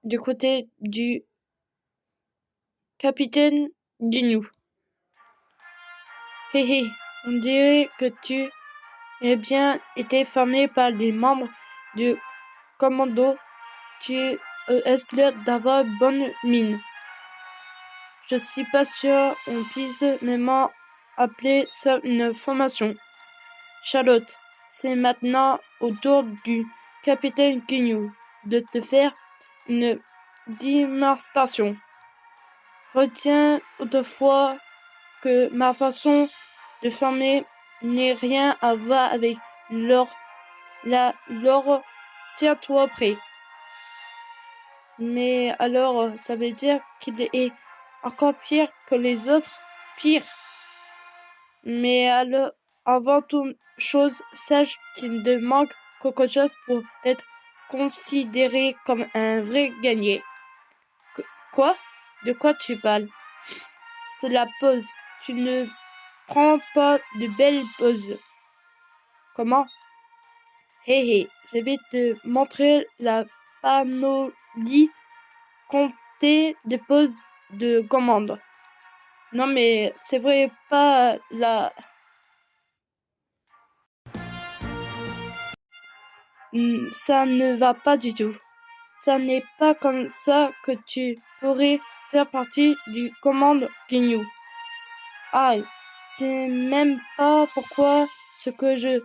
du côté du capitaine Guignou. Hé hé, on dirait que tu as bien été formé par les membres du commando. Tu es l'air d'avoir bonne mine. Je suis pas sûr on puisse même appeler ça une formation. Charlotte, c'est maintenant au tour du capitaine Guignou de te faire une démonstration. Retiens toutefois que ma façon de former n'a rien à voir avec leur. Tiens-toi prêt. Mais alors, ça veut dire qu'il est encore pire que les autres? Pire. Mais alors, avant toute chose, sache qu'il te manque quelque chose pour être considéré comme un vrai gagnant. Quoi? De quoi tu parles? C'est la pause. Tu ne prends pas de belles pauses. Comment? Hé hé, je vais te montrer la panoplie comptée de pauses de commande. Non mais c'est vrai pas la. Ça ne va pas du tout. Ça n'est pas comme ça que tu pourrais faire partie du commande Guignou. Aïe, c'est même pas pourquoi ce que je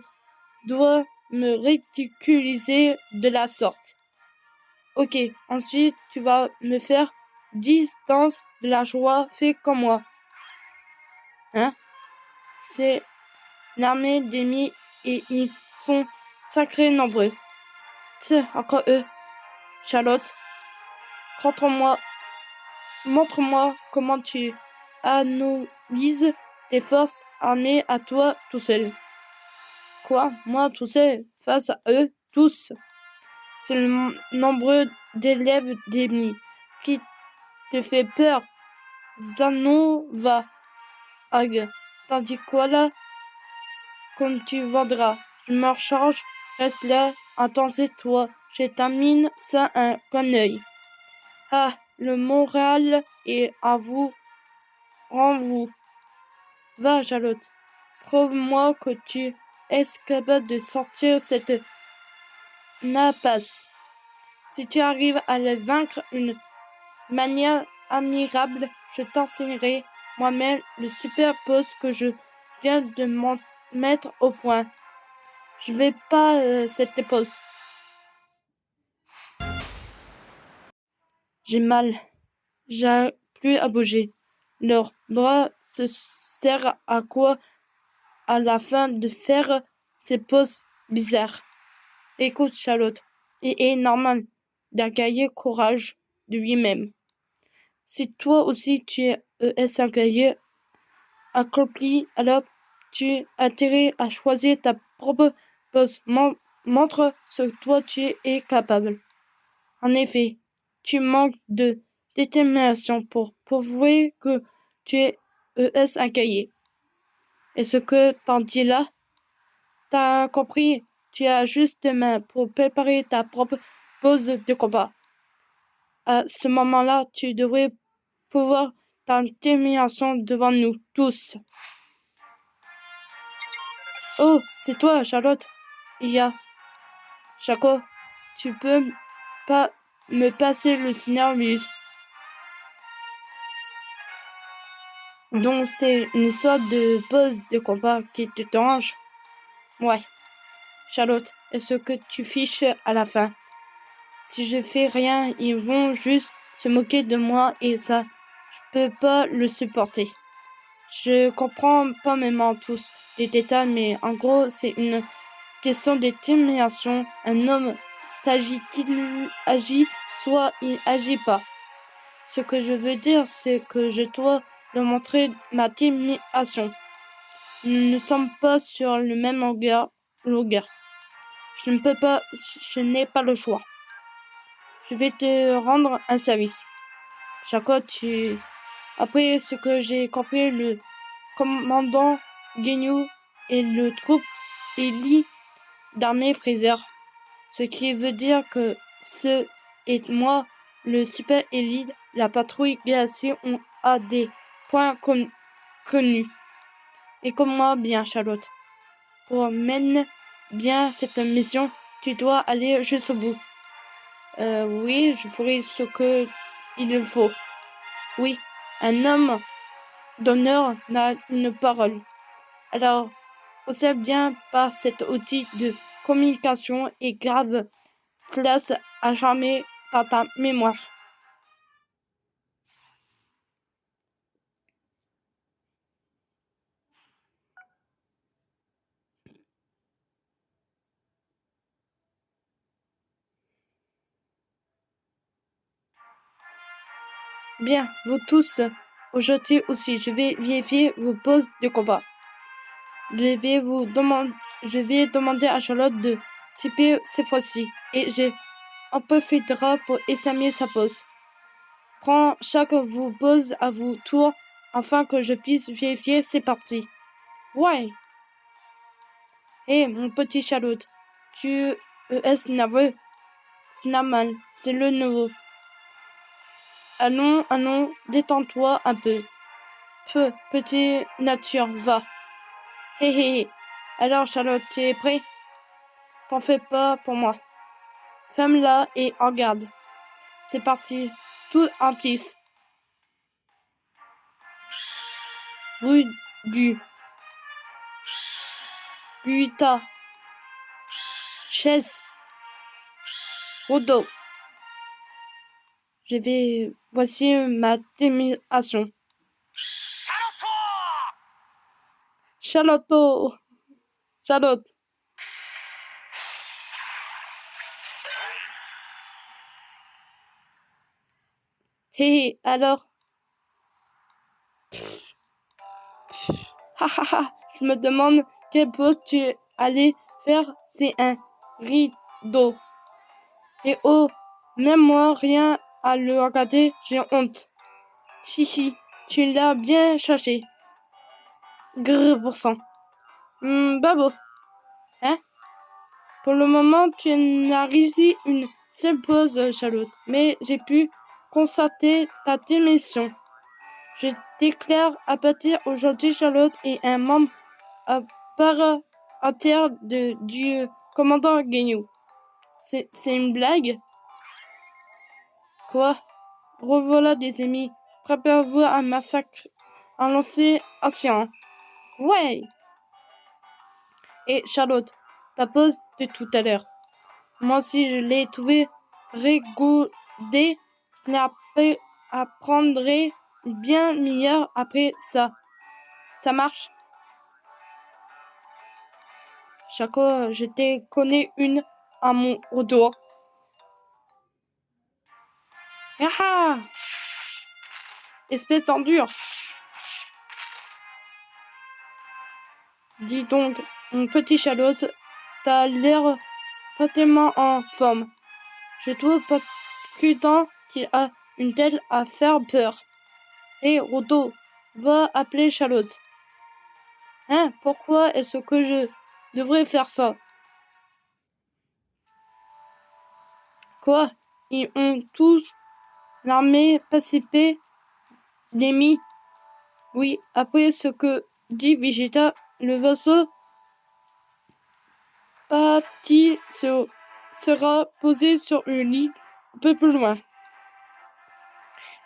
dois me ridiculiser de la sorte. Ok, ensuite tu vas me faire 10 danses de la joie fait comme moi. Hein? C'est l'armée d'ennemis et ils sont sacrés nombreux. Tiens, encore eux. Charlotte, montre-moi comment tu analyses tes forces armées à toi tout seul. Quoi? Moi tout seul, face à eux tous? C'est le nombre d'élèves d'ennemis qui te fait peur. Zanova, Ag. Tandis quoi là? Comme tu vendras. Je me recharge, reste là, attends c'est toi. Je termine ça un bon œil. Ah, le moral est à vous, en vous. Va, Charlotte, prouve-moi que tu es capable de sortir cette napasse. Si tu arrives à le vaincre d'une manière admirable, je t'enseignerai moi-même le super poste que je viens de mettre au point. Je vais pas cette pause. J'ai mal. J'ai plus à bouger. Leur bras se sert à quoi à la fin de faire ces pauses bizarres. Écoute, Charlotte, il est normal d'accueillir courage de lui-même. Si toi aussi tu es un guerrier accompli, alors tu as intérêt à choisir ta propre pose. Montre ce que toi tu es capable. En effet, tu manques de détermination pour prouver que tu es un cahier. Et ce que t'en dis là, t'as compris, tu as juste demain pour préparer ta propre pose de combat. À ce moment-là, tu devrais pouvoir ta détermination devant nous tous. Oh, c'est toi, Charlotte. Il y a. Chaco, tu peux pas me passer le signal Luz. Donc c'est une sorte de pause de combat qui te dérange. Ouais. Charlotte, est-ce que tu fiches à la fin? Si je fais rien, ils vont juste se moquer de moi et ça, je peux pas le supporter. Je comprends pas même tous les détails, mais en gros, c'est une question de détermination. Un homme s'agit-il agit, soit il agit pas. Ce que je veux dire, c'est que je dois leur montrer ma détermination. Nous ne sommes pas sur le même longueur. Je ne peux pas, je n'ai pas le choix. Je vais te rendre un service. Jaco, après ce que j'ai compris, le commandant Guignou et le troupe élite d'armée Freezer. Ce qui veut dire que ce est moi le super élite, la patrouille glacée ont à des points connus. Et comme moi, bien, Charlotte. Pour mener bien cette mission, tu dois aller jusqu'au bout. Oui, je ferai ce que il faut. Oui, un homme d'honneur n'a une parole. Alors, observe bien par cet outil de communication et grave place à jamais par ta mémoire. Bien, vous tous, aujourd'hui aussi, je vais vérifier vos poses de combat. Je vais demander à Charlotte de s'épier cette fois-ci, et je en profitera pour examiner sa pose. Prends chaque vous pose à vos tours afin que je puisse vérifier ses parties. Ouais. Hé, mon petit Charlotte, tu es nerveux? C'est normal, c'est le nouveau. Allons, détends-toi un peu. Petit nature, va. Hé hé hé. Alors Charlotte, tu es prêt? T'en fais pas pour moi. Ferme-la et en garde. C'est parti. Tout en piste. Rue du Buta. Chaise. Rodo. Voici ma démission. Charlotte. Charlotte. Hé hé, alors? Ha ha ha, je me demande quelle pose tu allais faire, c'est un rideau. Et oh, même moi, rien à le regarder, j'ai honte. Si, tu l'as bien cherché. Grrr, pour cent. Babo. Hein? Pour le moment, tu n'as réussi une seule pause, Charlotte, mais j'ai pu constater ta démission. Je déclare à partir aujourd'hui, Charlotte est un membre à part entière du commandant Guignou. C'est une blague? Quoi? Revoilà des ennemis. Préparez-vous à un massacre, un lancer ancien. Ouais! Et Charlotte, ta pause de tout à l'heure. Moi aussi, je l'ai trouvé rigourdé. Je l'apprendrai bien meilleur après ça. Ça marche? Chaque je t'ai connais une à mon retour. Ah! Espèce d'endure. Dis donc, mon petit Charlotte, t'as l'air pas tellement en forme. Je trouve pas prudent qu'il a une telle à faire peur. Hé, Rodo, va appeler Charlotte. Hein, pourquoi est-ce que je devrais faire ça? Quoi? Ils ont tous l'armée pacifiée l'ennemi. Oui, après ce que dit Vegeta, le vaisseau Patty sera posé sur une île un peu plus loin.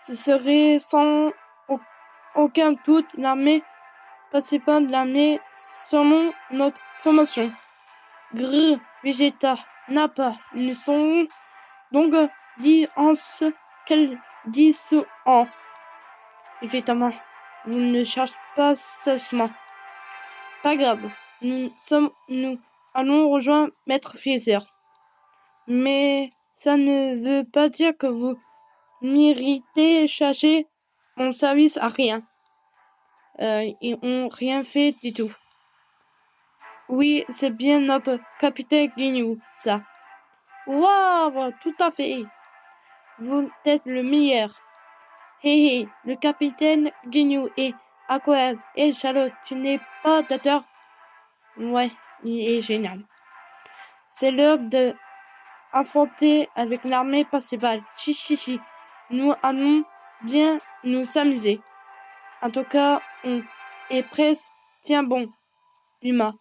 Ce serait sans aucun doute l'armée principale de l'armée selon notre formation. Grrr, Vegeta, Nappa, nous sont donc dit en ce qu'elle dit en. Évidemment, vous ne cherchez pas seulement. Pas grave, nous allons rejoindre Maître Freezer. Mais ça ne veut pas dire que vous méritez chercher mon service à rien. Ils n'ont rien fait du tout. Oui, c'est bien notre capitaine Guignou, ça. Waouh, tout à fait. Vous êtes le meilleur. Hé, le capitaine Guignou est incroyable. Et Charlotte, tu n'es pas d'accord? Ouais, il est génial. C'est l'heure de affronter avec l'armée principale. Chi. Nous allons bien nous amuser. En tout cas, on est presque. Tiens bon, Luma,